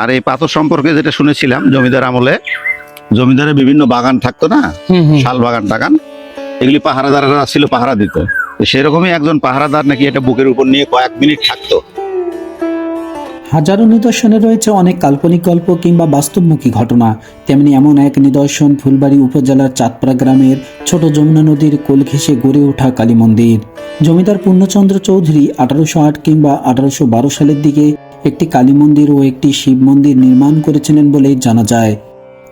আর এই পাথর সম্পর্কে যেটা শুনেছিলাম, জমিদার আমলে জমিদারের বিভিন্ন বাগান থাকতো না, শাল বাগান টাগান, এগুলি পাহারাদাররা ছিল, পাহারা দিত। সেরকমই একজন পাহারাদার নাকি এটা বুকের উপর নিয়ে কয়েক মিনিট থাকতো। হাজারো নিদর্শনে রয়েছে অনেক কাল্পনিক গল্প কিংবা বাস্তবমুখী ঘটনা। তেমনি এমন এক নিদর্শন ফুলবাড়ী উপজেলার চাঁদপাড়া গ্রামের ছোট যমুনা নদীর কোল ঘেঁষে গড়ে ওঠা কালী মন্দির। জমিদার পূর্ণচন্দ্র চৌধুরী 1808 কিংবা 1812 সালের দিকে একটি কালী মন্দির ও একটি শিব মন্দির নির্মাণ করেছিলেন বলে জানা যায়।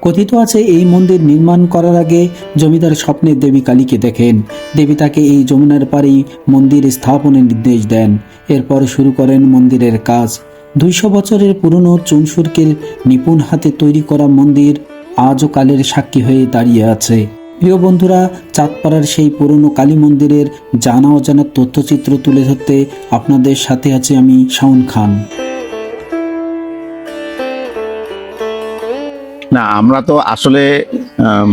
কথিত আছে এই মন্দির নির্মাণ করার আগে জমিদার স্বপ্নে দেবী কালীকে দেখেন। দেবী তাকে এই যমুনার পাড়েই মন্দির স্থাপনের নির্দেশ দেন। এরপর শুরু করেন মন্দিরের কাজ। 200 বছরের পুরনো চুনসুরকির নিপুণ হাতে তৈরি করা মন্দির আজও কালের সাক্ষী হয়ে দাঁড়িয়ে আছে। প্রিয় বন্ধুরা, চাঁদপাড়ার সেই পুরনো কালী মন্দিরের জানা অজানা তথ্যচিত্র তুলে ধরতে আপনাদের সাথে আছি আমি শাওন খান। না, আমরা তো আসলে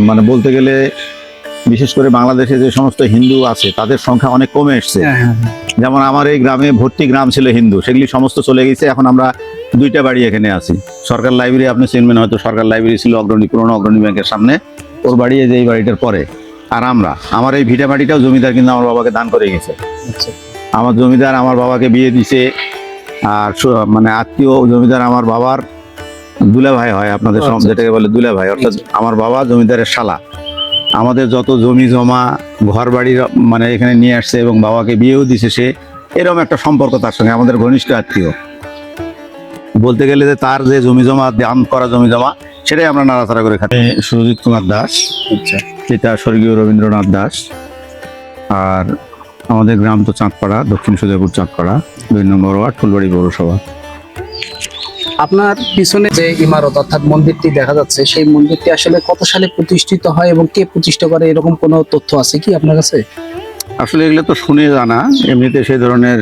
মানে বলতে গেলে বিশেষ করে বাংলাদেশে যে সমস্ত হিন্দু আছে তাদের সংখ্যা অনেক কমে এসছে। যেমন আমার এই গ্রামে ভর্তি গ্রাম ছিল হিন্দু, সেগুলি সমস্ত চলে গেছে। এখন আমরা 2টা বাড়ি এখানে আছি। সরকার লাইব্রেরি আপনি চিনবেন হয়তো, সরকার লাইব্রেরি ছিল অগ্রণী, পুরনো অগ্রণী ব্যাংকের সামনে, ওর বাড়ি যে এই বাড়িটার পরে। আর আমার এই ভিটা বাড়িটাও জমিদার কিন্তু আমার বাবাকে দান করে গেছে। আমার জমিদার আমার বাবাকে বিয়ে দিছে। আর মানে আত্মীয় জমিদার আমার বাবার দুলা ভাই হয়, আপনাদের যেটাকে বলে দুলা ভাই, অর্থাৎ আমার বাবা জমিদারের শালা। আমাদের যত জমি জমা ঘর বাড়ির মানে এখানে নিয়ে আসছে এবং বাবাকে বিয়েও দিছে সে, এরকম একটা সম্পর্ক তার সঙ্গে, আমাদের ঘনিষ্ঠ আত্মীয়। বলতে গেলে যে তার যে জমি জমা, দান করা জমি জমা, সেটাই আমরা নাড়াচাড়া করে খাচ্ছি। সুরজিৎ কুমার দাস, পিতা স্বর্গীয় রবীন্দ্রনাথ দাস। আর আমাদের গ্রাম তো চাঁদপাড়া, দক্ষিণ সুজাপুর চাঁদপাড়া, 2 নম্বর ওয়ার্ড, ফুলবাড়ী পৌরসভা। আপনার পিছনে যে ইমারত অর্থাৎ মন্দিরটি দেখা যাচ্ছে, সেই মন্দিরটি আসলে কত সালে প্রতিষ্ঠিত হয় এবং কে প্রতিষ্ঠা করে, এরকম কোনো তথ্য আছে কি আপনার কাছে? আসলে এগুলো তো শুনে জানা, এমনিতে সেই ধরনের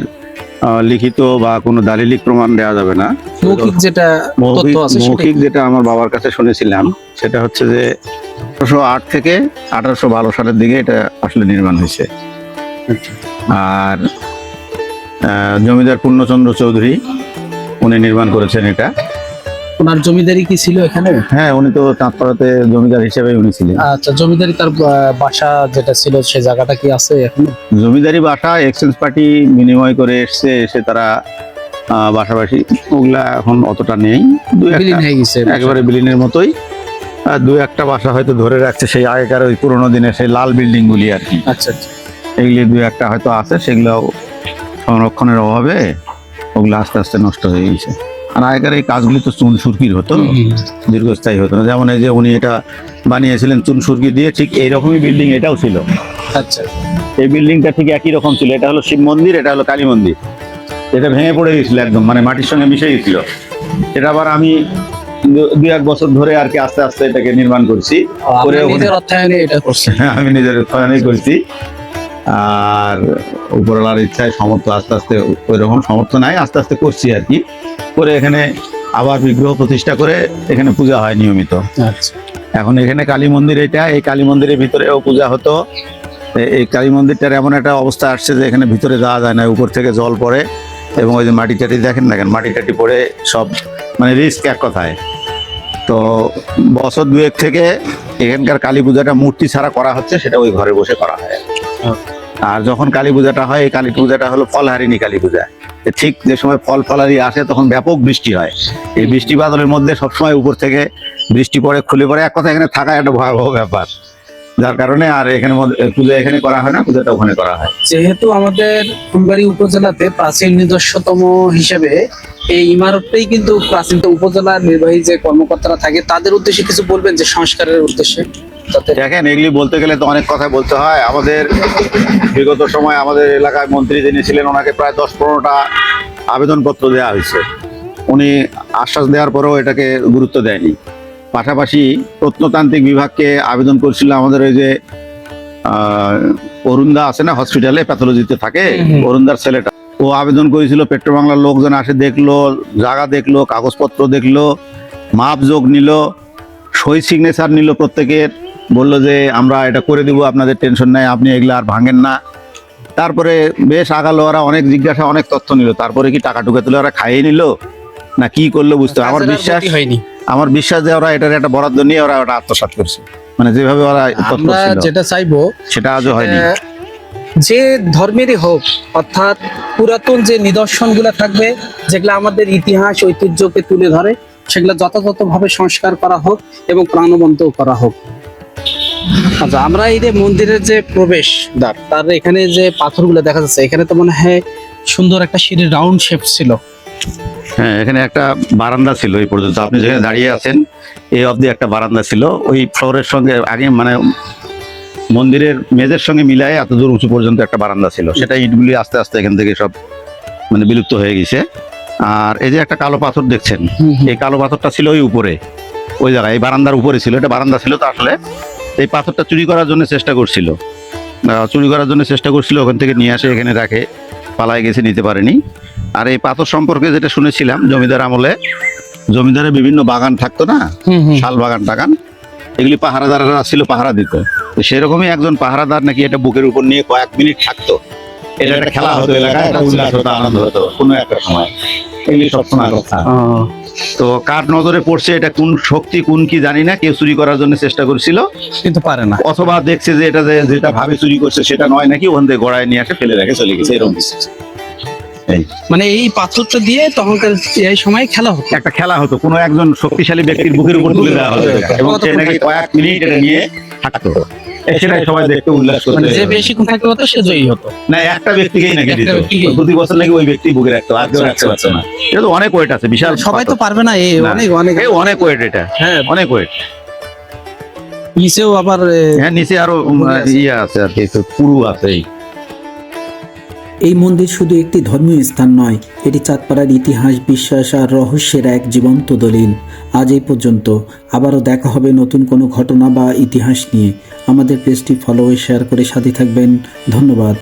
লিখিত বা কোনো দালিলিক প্রমাণ দেওয়া যাবে না। মৌখিক যেটা তথ্য আছে, মৌখিক যেটা আমার বাবার কাছে শুনেছিলাম সেটা হচ্ছে যে 1808 থেকে 1812 সালের দিকে এটা আসলে নির্মাণ হয়েছে। আর জমিদার পূর্ণচন্দ্র চৌধুরী উনি নির্মাণ করেছেন এটা। ওনার জমিদারি কি ছিল এখানে? হ্যাঁ, উনি তো চাঁদপাড়াতে জমিদার হিসেবে উনি ছিলেন। আচ্ছা, জমিদারি তার বাসা যেটা ছিল সে জায়গাটা কি আছে এখন? জমিদারি বাসা এক্সচেঞ্জ পার্টি বিনিময় করে এসছে, এসে তারা বাসাবাসী ওগুলা এখন অতটা নেই, বিলীন হয়ে গেছে একেবারে বিলীনের মতোই। 2-1টা বাসা হয়তো ধরে রাখছে সেই আগেকার ওই পুরোনো দিনের সেই লাল বিল্ডিং গুলি আর কি। আচ্ছা আচ্ছা, এগুলি 2-1টা হয়তো আছে, সেগুলো সংরক্ষণের অভাবে ওগুলো আস্তে আস্তে নষ্ট হয়ে গেছে। আর আগেকার এই কাজগুলি তো চুন সুরকির হতো, দীর্ঘস্থায়ী হতো না। যেমন এই যে উনি এটা বানিয়েছিলেন চুন সুরকি দিয়ে, ঠিক এইরকমই বিল্ডিং এটাও ছিল। আচ্ছা, এই বিল্ডিংটা ঠিক একই রকম ছিল। এটা হলো শিব মন্দির, এটা হলো কালী মন্দির। এটা ভেঙে পড়ে গেছিল একদম, মানে মাটির সঙ্গে মিশে গেছিল। এটা আবার আমি 2-1 বছর ধরে আর কি আস্তে আস্তে এটাকে নির্মাণ করছি। নিজের অর্থায়নে এটা করছি। আমি নিজের অর্থায়নে করছি। আর উপরওয়ালার ইচ্ছায় সমর্থ আস্তে আস্তে, ওই রকম সমর্থ নাই, আস্তে আস্তে করছি আর কি। করে এখানে আবার বিগ্রহ প্রতিষ্ঠা করে এখানে পূজা হয় নিয়মিত। এখন এখানে কালী মন্দির, এই কালী মন্দিরের ভিতরেও পূজা হতো। এই কালী মন্দিরটার এমন একটা অবস্থা আসছে যে এখানে ভিতরে যাওয়া যায় না, উপর থেকে জল পড়ে এবং ওই যে মাটি টাটি দেখেন না কেন, মাটি টাটি পড়ে সব মানে রিস্ক এক কথায়। তো বছর 2-1 থেকে এখানকার কালী পূজাটা মূর্তি ছাড়া করা হচ্ছে, সেটা ওই ঘরে বসে করা হয়। আর যখন কালী পূজাটা হয়, এই কালী পূজাটা হলো ফলহারিণী কালী পূজা। ঠিক যে সময় ফল ফলারি আসে তখন ব্যাপক বৃষ্টি হয়। এই বৃষ্টি বাদলের মধ্যে সবসময় উপর থেকে বৃষ্টি পড়ে, খুলে পড়ে, এক কথা এখানে থাকা একটা ভয়াবহ ব্যাপার। যার কারণে আর এখানে পূজা এখানে করা হয় না, পূজাটা ওখানে করা হয়। যেহেতু আমাদের ফুলবাড়ী উপজেলাতে প্রাচীন নিদর্শতম হিসেবে এই ইমারতটাই কিন্তু প্রাচীন, উপজেলার নির্বাহী যে কর্মকর্তারা থাকে তাদের উদ্দেশ্যে কিছু বলবেন যে সংস্কারের উদ্দেশ্যে? দেখেন, এগুলি বলতে গেলে তো অনেক কথা বলতে হয়। আমাদের বিগত সময় আমাদের এলাকায় মন্ত্রী যিনি ছিলেন, ওনাকে প্রায় 10-15টা আবেদনপত্র দেওয়া হয়েছে। উনি আশ্বাস দেওয়ার পরেও এটাকে গুরুত্ব দেয়নি। পাশাপাশি প্রত্নতান্ত্রিক বিভাগকে আবেদন করছিল, আমাদের ওই যে অরুণদা আছে না হসপিটালে প্যাথোলজিতে থাকে, অরুণদার ছেলেটা, ও আবেদন করেছিল। পেট্রো বাংলার লোকজন আসে, দেখলো জায়গা, দেখলো কাগজপত্র, দেখলো মাপ যোগ নিল, সই সিগনেচার নিল প্রত্যেকের, বললো যে আমরা এটা করে দিব, আপনাদের টেনশন নাই, আপনি এগুলো আর ভাঙেন না। তারপরে বেশ আগালো, ওরা অনেক জিজ্ঞাসা, অনেক তথ্য নিল। তারপরে কি টাকা টুকা তুলে ওরা খাইয়ে নিল, না কি করলো বুঝতে হবে। আমার কাজের আর বিশ্বাস গতি হয়নি। আমার বিশ্বাস যে ওরা এটার একটা বরাদ্দ নিয়ে ওরা ওটা আত্মসাৎ করছে, মানে যেভাবে ওরা তৎপর আমরা ছিল, যেটা চাইবো সেটা আজও হয়নি। যে ধর্মেরই হোক, অর্থাৎ পুরাতন যে নিদর্শনগুলো থাকবে, যেগুলো আমাদের ইতিহাস ঐতিহ্যকে তুলে ধরে, সেগুলো যথাযথভাবে সংস্কার করা হোক এবং প্রাণবন্ত করা হোক। আচ্ছা, আমরা এই যে মন্দিরের যে প্রবেশ দ্বার, তার এখানে যে পাথরগুলো দেখা যাচ্ছে, এখানে তো মনে হয় সুন্দর একটা সিঁড়ির রাউন্ড শেপ ছিল। হ্যাঁ, এখানে একটা বারান্দা ছিল এই পর্যন্ত, আপনি যেখানে দাঁড়িয়ে আছেন এই অবধি একটা বারান্দা ছিল, ওই ফ্লোরের সঙ্গে আগে মানে মন্দিরের মেঝের সঙ্গে মিলায় এত দূর উঁচু পর্যন্ত একটা বারান্দা ছিল, সেটা ইটগুলি আস্তে আস্তে এখান থেকে সব মানে বিলুপ্ত হয়ে গেছে। আর এই যে একটা কালো পাথর দেখছেন, এই কালো পাথরটা ছিল ওই উপরে, ওই জায়গায় এই বারান্দার উপরে ছিল, এটা বারান্দা ছিল তো আসলে। এই পাথরটা চুরি করার জন্য চেষ্টা করছিল, ওখান থেকে নিয়ে আসে এখানে রাখে, পালায় গেছে, নিতে পারেনি। আর এই পাথর সম্পর্কে যেটা শুনেছিলাম, জমিদার আমলে জমিদারের বিভিন্ন বাগান থাকতো না, শাল বাগান টাগান, এগুলি পাহারাদাররা ছিল, পাহারা দিত। তো সেরকমই একজন পাহারাদার নাকি এটা বুকের উপর নিয়ে কয়েক মিনিট থাকতো, এটা একটা খেলা হতো এলাকায়, একটা উল্লাস হতো, আনন্দ হতো কোনো একটা সময়, এগুলি সব শোনা কথা। তো কার নজরে পড়ছে এটা কোন শক্তি কোন কি জানি না, কেউ চুরি করার জন্য চেষ্টা করছিল কিন্তু পারে না, অথবা দেখছে যে এটা যেটা ভাবে চুরি করছে সেটা নয় নাকি, ওখান থেকে গড়ায় নিয়ে আসে ফেলে রেখে চলে গেছে, এরকম কিছু। এই মানে এই পাথরটা দিয়ে তখনকার এই সময় খেলা হতো। একটা খেলা হতো, কোনো একজন শক্তিশালী ব্যক্তির বুকের উপর তুলে দেওয়া হতো এবং সে নাকি কয়েক মিনিট এটা নিয়ে থাকতো, সেটাই সবাই দেখতে উল্লাস মানে করতো। যে বেশিক্ষণ থাকতে হতো সে জয়ী হতো। না, একটা ব্যক্তিকেই নাকি দিত, একটা ব্যক্তিকেই। প্রতি বছর নাকি ওই ব্যক্তি বুকে রাখতো, আর কেউ রাখতে পারতো না। এটা তো অনেক ওয়েট আছে, বিশাল সবাই তো পারবে না, এই না। অনেক অনেক অনেক ওয়েট, এটা হ্যাঁ, অনেক ওয়েট। নিচেও আবার হ্যাঁ, নিচে আরো আছে। ইয়ে আছে আর কি, পুরু আছে। এই মন্দির শুধু একটি ধর্মীয় স্থান নয়, এটি চাঁদপাড়ার ইতিহাস, বিশ্বাস আর রহস্যের এক জীবন্ত দলিল। আজ এই পর্যন্ত, আবারও দেখা হবে নতুন কোনো ঘটনা বা ইতিহাস নিয়ে। আমাদের পেজটি ফলো ও শেয়ার করে সাথে থাকবেন। ধন্যবাদ।